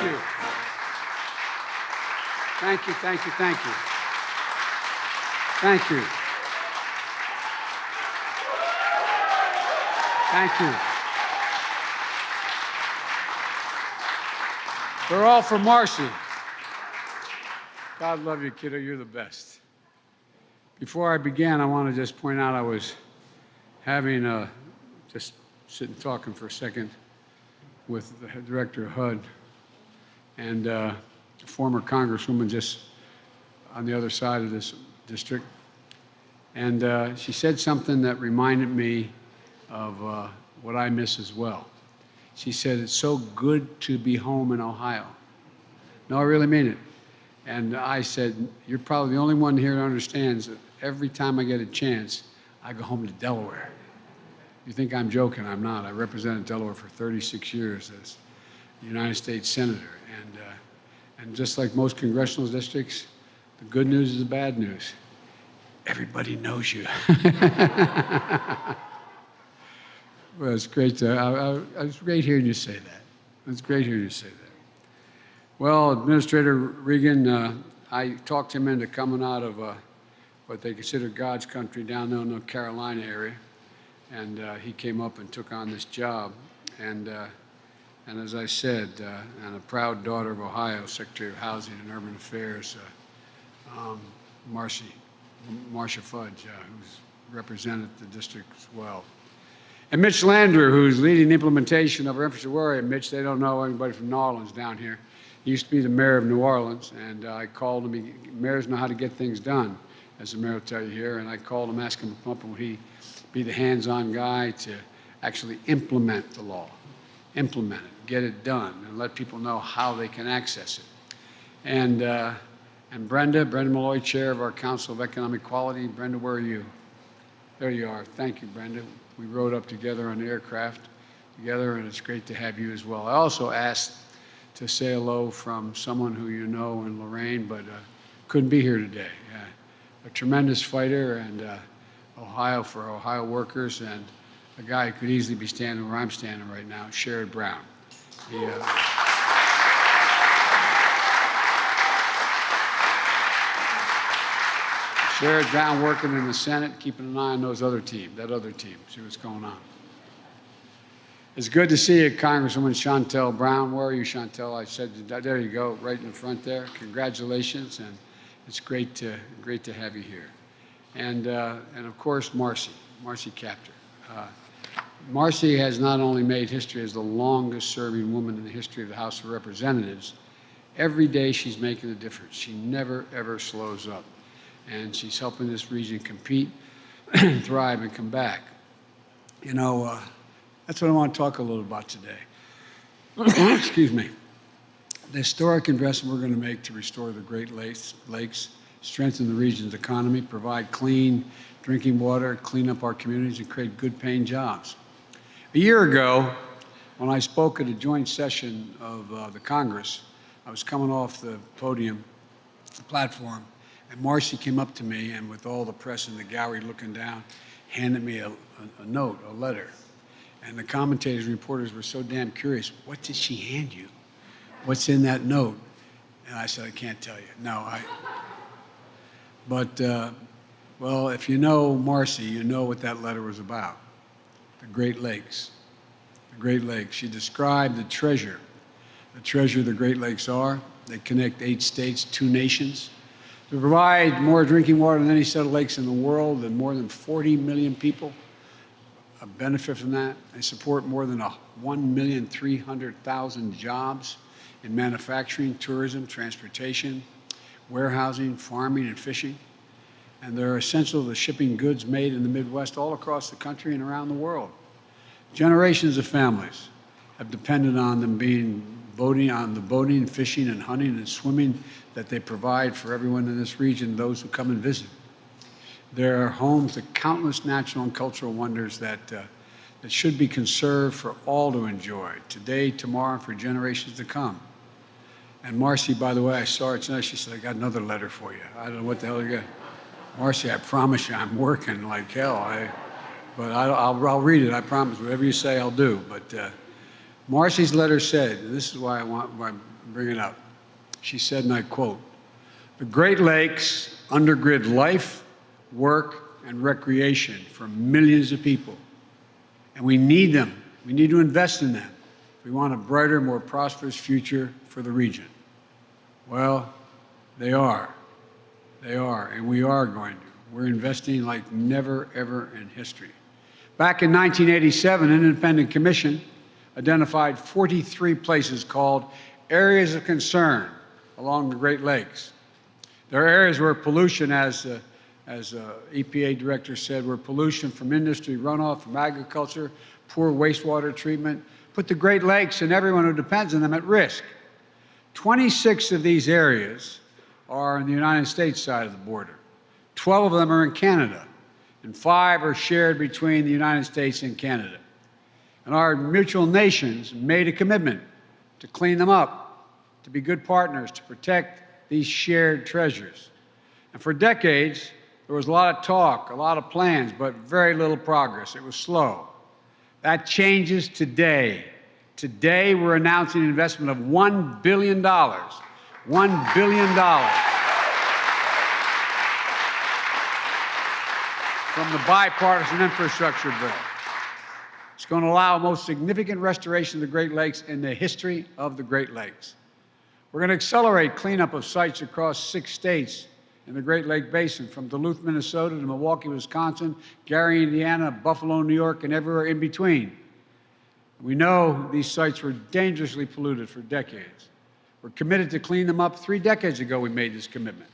you. Thank you, thank you, thank you. Thank you. Thank you. They're all for Marcy. God love you, kiddo. You're the best. Before I began, I want to just point out I was having just sitting talking for a second with the director of HUD and a former congresswoman just on the other side of this district. And she said something that reminded me of what I miss as well. She said, "It's so good to be home in Ohio." No, I really mean it. And I said, "You're probably the only one here that understands that every time I get a chance, I go home to Delaware." You think I'm joking? I'm not. I represented Delaware for 36 years as a United States Senator. And just like most congressional districts, the good news is the bad news. Everybody knows you. Well, it's great it's great hearing you say that. It's great hearing you say that. Well, Administrator Regan, I talked him into coming out of what they consider God's country down there in the Carolina area. And he came up and took on this job. And as I said, and a proud daughter of Ohio, Secretary of Housing and Urban Affairs, Marcia Fudge, who's represented the district as well. And Mitch Landrieu, who's leading the implementation of our infrastructure. Where are you, Mitch? They don't know anybody from New Orleans down here. He used to be the mayor of New Orleans, and I called him. Mayors know how to get things done, as the mayor will tell you here. And I called him, asked him to come up, and would he be the hands-on guy to actually implement the law, implement it, get it done, and let people know how they can access it. And Brenda Malloy, chair of our Council of Economic Quality. Brenda, where are you? There you are. Thank you, Brenda. We rode up together on the aircraft together, and it's great to have you as well. I also asked to say hello from someone who you know in Lorain, but couldn't be here today. A tremendous fighter and Ohio for Ohio workers, and a guy who could easily be standing where I'm standing right now, Sherrod Brown. Sherrod Brown working in the Senate, keeping an eye on that other team, see what's going on. It's good to see you, Congresswoman Shontel Brown. Where are you, Shontel? I said, there you go, right in the front there. Congratulations, and it's great to have you here. And of course, Marcy Kaptur. Marcy has not only made history as the longest-serving woman in the history of the House of Representatives. Every day she's making a difference. She never, ever slows up. And she's helping this region compete, thrive, and come back. You know, that's what I want to talk a little about today. Excuse me. The historic investment we're going to make to restore the Great Lakes, strengthen the region's economy, provide clean drinking water, clean up our communities, and create good-paying jobs. A year ago, when I spoke at a joint session of the Congress, I was coming off the podium, the platform, and Marcy came up to me, and with all the press in the gallery looking down, handed me a note, a letter. And the commentators and reporters were so damn curious, what did she hand you? What's in that note? And I said, I can't tell you. No, well, if you know Marcy, you know what that letter was about. The Great Lakes. The Great Lakes. She described the treasure the Great Lakes are. They connect 8 states, 2 nations. They provide more drinking water than any set of lakes in the world, and more than 40 million people benefit from that. They support more than 1,300,000 jobs in manufacturing, tourism, transportation, warehousing, farming, and fishing. And they're essential to shipping goods made in the Midwest all across the country and around the world. Generations of families have depended on them on the boating, fishing, and hunting and swimming that they provide for everyone in this region, those who come and visit. They're homes to countless natural and cultural wonders that should be conserved for all to enjoy, today, tomorrow, and for generations to come. And Marcy, by the way, I saw her tonight, she said, I got another letter for you. I don't know what the hell you got. Marcy, I promise you, I'm working like hell. I'll read it, I promise. Whatever you say, I'll do. But Marcy's letter said, and this is why I want bring it up. She said, and I quote, "The Great Lakes undergird life, work, and recreation for millions of people. And we need them. We need to invest in them if we want a brighter, more prosperous future for the region." Well, they are. They are, and we are going to. We're investing like never, ever in history. Back in 1987, an independent commission identified 43 places called areas of concern along the Great Lakes. There are areas where pollution, as EPA director said, where pollution from industry runoff, from agriculture, poor wastewater treatment, put the Great Lakes and everyone who depends on them at risk. 26 of these areas are on the United States side of the border. 12 of them are in Canada, and 5 are shared between the United States and Canada. And our mutual nations made a commitment to clean them up, to be good partners, to protect these shared treasures. And for decades, there was a lot of talk, a lot of plans, but very little progress. It was slow. That changes today. Today, we're announcing an investment of $1 billion. $1 billion from the bipartisan infrastructure bill. It's going to allow the most significant restoration of the Great Lakes in the history of the Great Lakes. We're going to accelerate cleanup of sites across 6 states in the Great Lake Basin, from Duluth, Minnesota to Milwaukee, Wisconsin, Gary, Indiana, Buffalo, New York, and everywhere in between. We know these sites were dangerously polluted for decades. We're committed to clean them up. 3 decades ago, we made this commitment.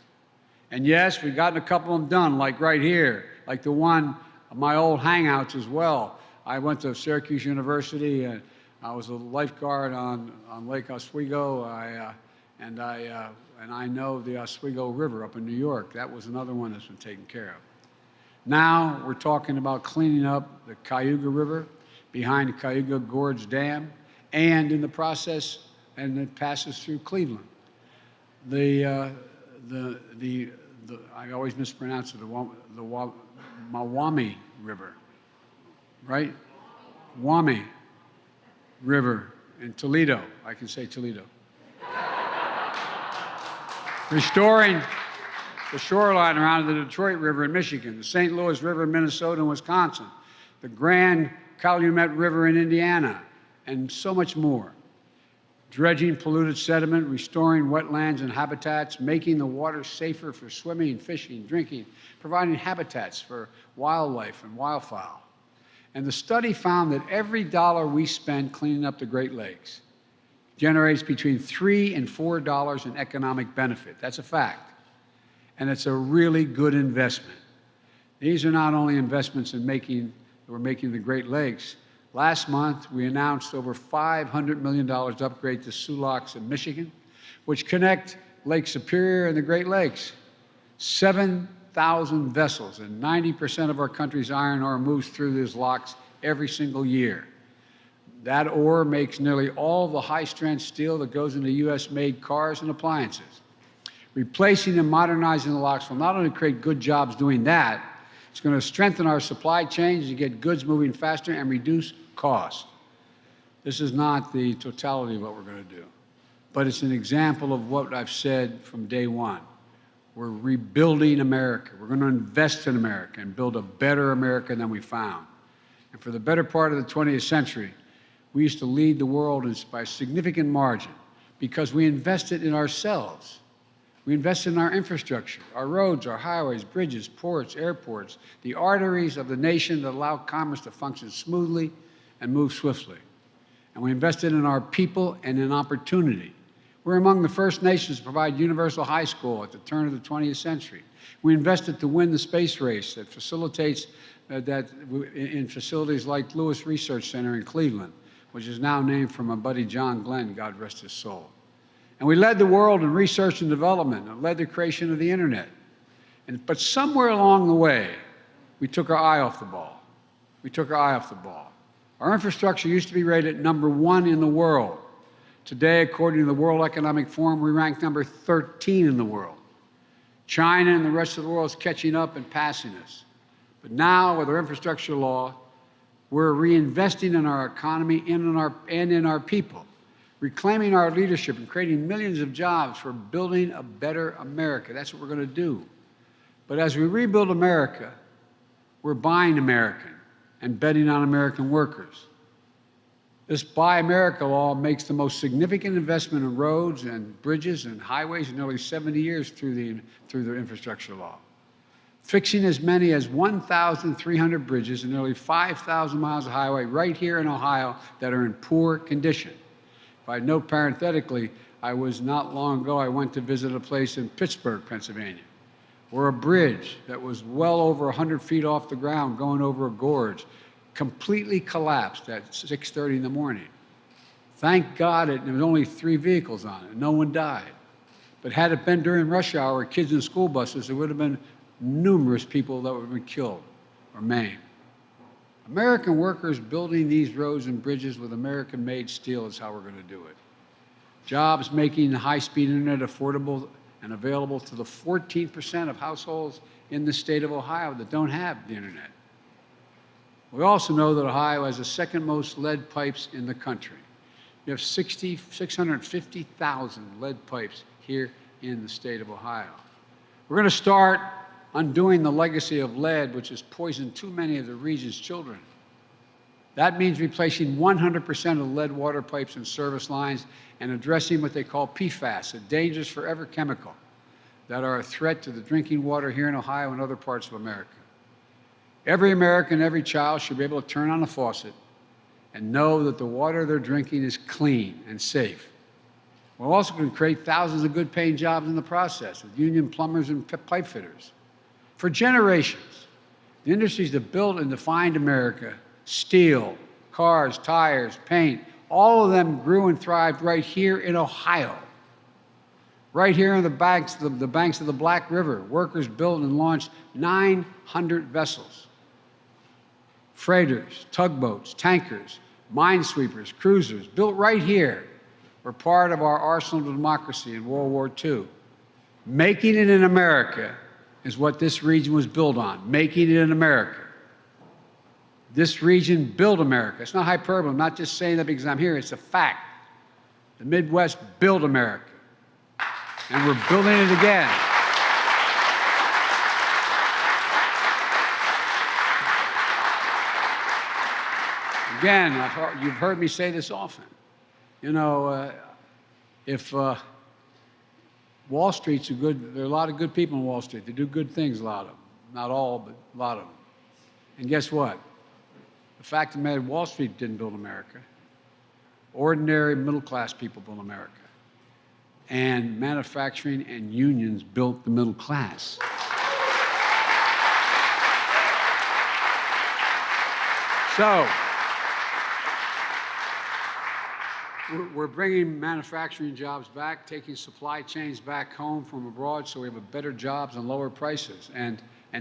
And yes, we've gotten a couple of them done, like right here, like the one of my old hangouts as well. I went to Syracuse University, and I was a lifeguard on Lake Oswego, and I know the Oswego River up in New York. That was another one that's been taken care of. Now we're talking about cleaning up the Cayuga River behind the Cayuga Gorge Dam, and in the process, and it passes through Cleveland. I always mispronounce it, the Mawami River, right? Wami River in Toledo. I can say Toledo. Restoring the shoreline around the Detroit River in Michigan, the St. Louis River in Minnesota and Wisconsin, the Grand Calumet River in Indiana, and so much more. Dredging polluted sediment, restoring wetlands and habitats, making the water safer for swimming, fishing, drinking, providing habitats for wildlife and wildfowl. And the study found that every dollar we spend cleaning up the Great Lakes generates between $3 and $4 in economic benefit. That's a fact. And it's a really good investment. These are not only investments in we're making the Great Lakes. Last month, we announced over $500 million to upgrade the Sulaks in Michigan, which connect Lake Superior and the Great Lakes. 7,000 vessels, and 90% of our country's iron ore moves through these locks every single year. That ore makes nearly all the high-strength steel that goes into U.S.-made cars and appliances. Replacing and modernizing the locks will not only create good jobs doing that, it's going to strengthen our supply chains to get goods moving faster and reduce cost. This is not the totality of what we're going to do, but it's an example of what I've said from day one. We're rebuilding America. We're going to invest in America and build a better America than we found. And for the better part of the 20th century, we used to lead the world by a significant margin because we invested in ourselves. We invested in our infrastructure, our roads, our highways, bridges, ports, airports, the arteries of the nation that allow commerce to function smoothly and move swiftly. And we invested in our people and in opportunity. We're among the first nations to provide universal high school at the turn of the 20th century. We invested to win the space race that facilitates in facilities like Lewis Research Center in Cleveland, which is now named for my buddy John Glenn, God rest his soul. And we led the world in research and development and led the creation of the internet. But somewhere along the way, we took our eye off the ball. We took our eye off the ball. Our infrastructure used to be rated #1 in the world. Today, according to the World Economic Forum, we rank number 13 in the world. China and the rest of the world is catching up and passing us. But now, with our infrastructure law, we're reinvesting in our economy and in our people reclaiming our leadership and creating millions of jobs for building a better America. That's what we're going to do. But as we rebuild America, we're buying American and betting on American workers. This Buy America law makes the most significant investment in roads and bridges and highways in nearly 70 years through the infrastructure law, fixing as many as 1,300 bridges and nearly 5,000 miles of highway right here in Ohio that are in poor condition. If I note parenthetically, I went to visit a place in Pittsburgh, Pennsylvania, where a bridge that was well over 100 feet off the ground going over a gorge completely collapsed at 6:30 in the morning. Thank God there was only 3 vehicles on it. No one died. But had it been during rush hour, kids in school buses, there would have been numerous people that would have been killed or maimed. American workers building these roads and bridges with American-made steel is how we're going to do it. Jobs making high-speed internet affordable and available to the 14% of households in the state of Ohio that don't have the internet. We also know that Ohio has the second most lead pipes in the country. We have 650,000 lead pipes here in the state of Ohio. We're going to start undoing the legacy of lead, which has poisoned too many of the region's children. That means replacing 100% of lead water pipes and service lines and addressing what they call PFAS, a dangerous forever chemical that are a threat to the drinking water here in Ohio and other parts of America. Every American, every child should be able to turn on a faucet and know that the water they're drinking is clean and safe. We're also going to create thousands of good-paying jobs in the process with union plumbers and pipe fitters. For generations, the industries that built and defined America, steel, cars, tires, paint, all of them grew and thrived right here in Ohio. Right here in the banks of the Black River, workers built and launched 900 vessels. Freighters, tugboats, tankers, minesweepers, cruisers, built right here, were part of our arsenal of democracy in World War II. Making it in America is what this region was built on, making it in America. This region built America. It's not hyperbole. I'm not just saying that because I'm here. It's a fact. The Midwest built America, and we're building it again. Again, you've heard me say this often. You know, if Wall Street's there are a lot of good people on Wall Street. They do good things, a lot of them. Not all, but a lot of them. And guess what? The fact of the matter, Wall Street didn't build America. Ordinary middle-class people built America. And manufacturing and unions built the middle class. So, we're bringing manufacturing jobs back, taking supply chains back home from abroad so we have better jobs and lower prices. And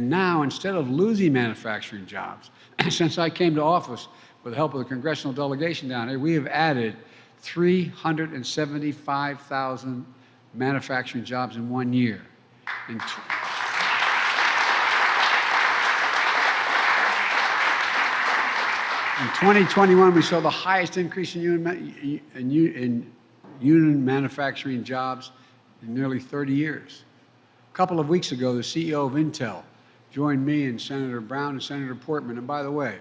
now, instead of losing manufacturing jobs, since I came to office with the help of the congressional delegation down here, we have added 375,000 manufacturing jobs in 1 year. In 2021, we saw the highest increase in union manufacturing jobs in nearly 30 years. A couple of weeks ago, the CEO of Intel joined me and Senator Brown and Senator Portman. And by the way,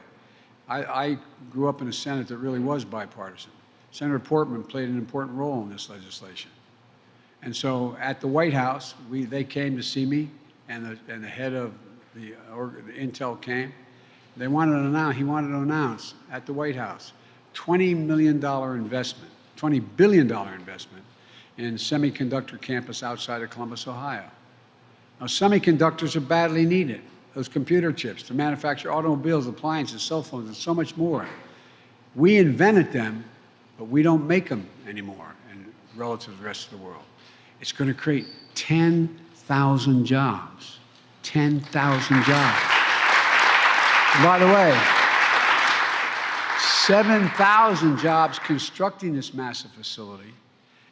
I grew up in a Senate that really was bipartisan. Senator Portman played an important role in this legislation. And so at the White House, they came to see me, and the head of the Intel came. He wanted to announce at the White House $20 billion investment in semiconductor campus outside of Columbus, Ohio. Now, semiconductors are badly needed, those computer chips to manufacture automobiles, appliances, cell phones, and so much more. We invented them, but we don't make them anymore relative to the rest of the world. It's going to create 10,000 jobs. 10,000 jobs. And by the way, 7,000 jobs constructing this massive facility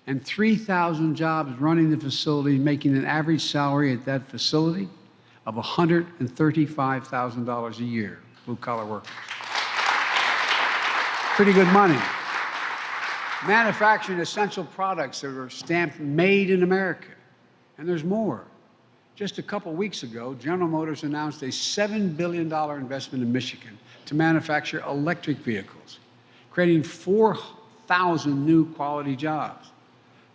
and 3,000 jobs running the facility, making an average salary at that facility of $135,000 a year, blue-collar workers. Pretty good money. manufacturing essential products that are stamped made in America. And there's more. Just a couple weeks ago, General Motors announced a $7 billion investment in Michigan to manufacture electric vehicles, creating 4,000 new quality jobs.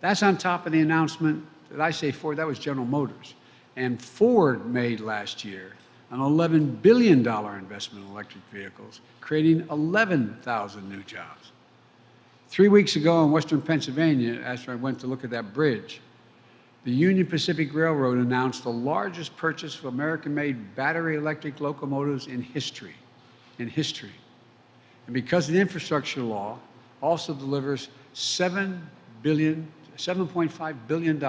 That's on top of the announcement that I say Ford, that was General Motors. And Ford made last year an $11 billion investment in electric vehicles, creating 11,000 new jobs. 3 weeks ago in Western Pennsylvania, after I went to look at that bridge, the Union Pacific Railroad announced the largest purchase of American-made battery electric locomotives in history. And because the infrastructure law also delivers $7.5 billion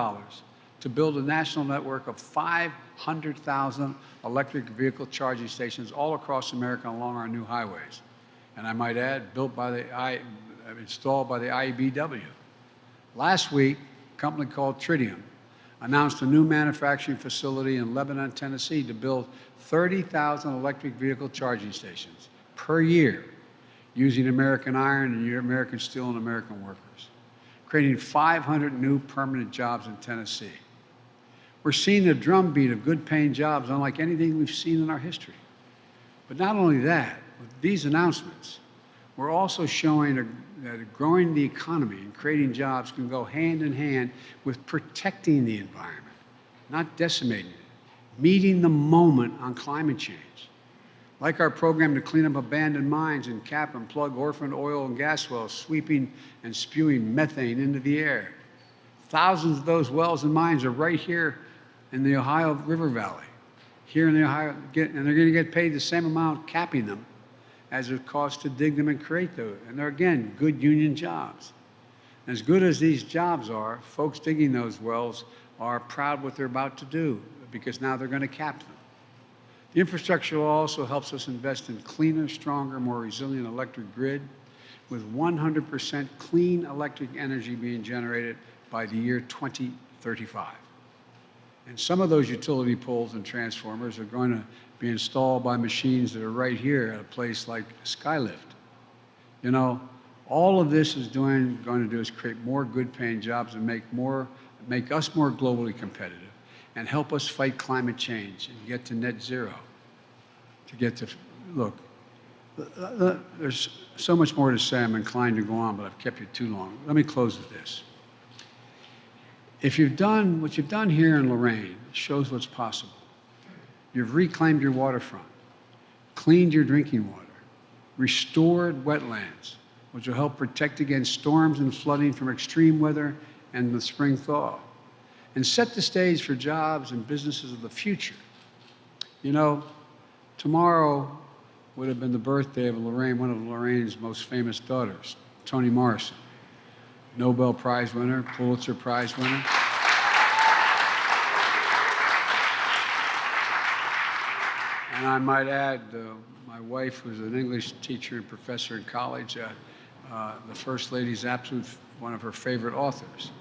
to build a national network of 500,000 electric vehicle charging stations all across America along our new highways. And I might add, installed by the IBEW. Last week, a company called Tritium announced a new manufacturing facility in Lebanon, Tennessee to build 30,000 electric vehicle charging stations per year using American iron and American steel and American workers, creating 500 new permanent jobs in Tennessee. We're seeing a drumbeat of good-paying jobs unlike anything we've seen in our history. But not only that, with these announcements, we're also showing that growing the economy and creating jobs can go hand in hand with protecting the environment, not decimating it, meeting the moment on climate change. Like our program to clean up abandoned mines and cap and plug orphaned oil and gas wells, sweeping and spewing methane into the air. Thousands of those wells and mines are right here in the Ohio River Valley, here in the Ohio, and they're going to get paid the same amount capping them as it costs to dig them and create those. And they're, again, good union jobs. As good as these jobs are, folks digging those wells are proud what they're about to do because now they're going to cap them. The infrastructure law also helps us invest in cleaner, stronger, more resilient electric grid with 100% clean electric energy being generated by the year 2035. And some of those utility poles and transformers are going to be installed by machines that are right here at a place like Skylift. You know, all of this is going to do is create more good-paying jobs and make us more globally competitive and help us fight climate change and get to net zero. Look, there's so much more to say. I'm inclined to go on, but I've kept you too long. Let me close with this. What you've done here in Lorain shows what's possible. You've reclaimed your waterfront, cleaned your drinking water, restored wetlands, which will help protect against storms and flooding from extreme weather and the spring thaw, and set the stage for jobs and businesses of the future. You know, tomorrow would have been the birthday of Lorain, one of Lorain's most famous daughters, Toni Morrison, Nobel Prize winner, Pulitzer Prize winner. And I might add, my wife was an English teacher and professor in college. The First Lady's one of her favorite authors.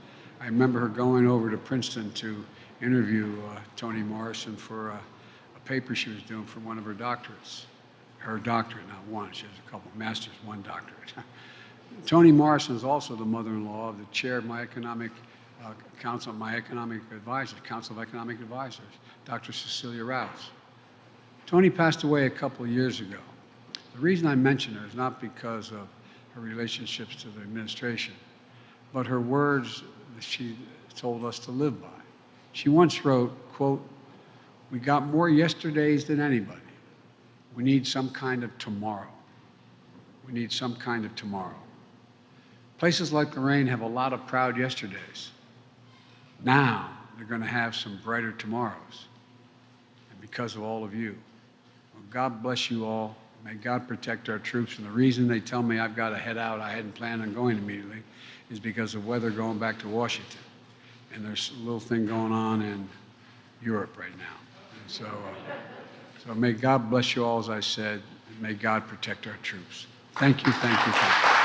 I remember her going over to Princeton to interview Toni Morrison for a paper she was doing for one of her doctorates. Her doctorate, not one. She has a couple of masters, one doctorate. Toni Morrison is also the mother-in-law of the chair of my economic council, my economic advisors, Council of Economic Advisors, Dr. Cecilia Rouse. Toni passed away a couple of years ago. The reason I mention her is not because of her relationships to the administration, but her words that she told us to live by. She once wrote, quote, "We got more yesterdays than anybody. We need some kind of tomorrow. We need some kind of tomorrow." Places like Lorain have a lot of proud yesterdays. Now they're going to have some brighter tomorrows. And because of all of you. Well, God bless you all. May God protect our troops. And the reason they tell me I've got to head out, I hadn't planned on going immediately, is because of weather going back to Washington. And there's a little thing going on in Europe right now. And so may God bless you all, as I said, and may God protect our troops. Thank you, thank you, thank you.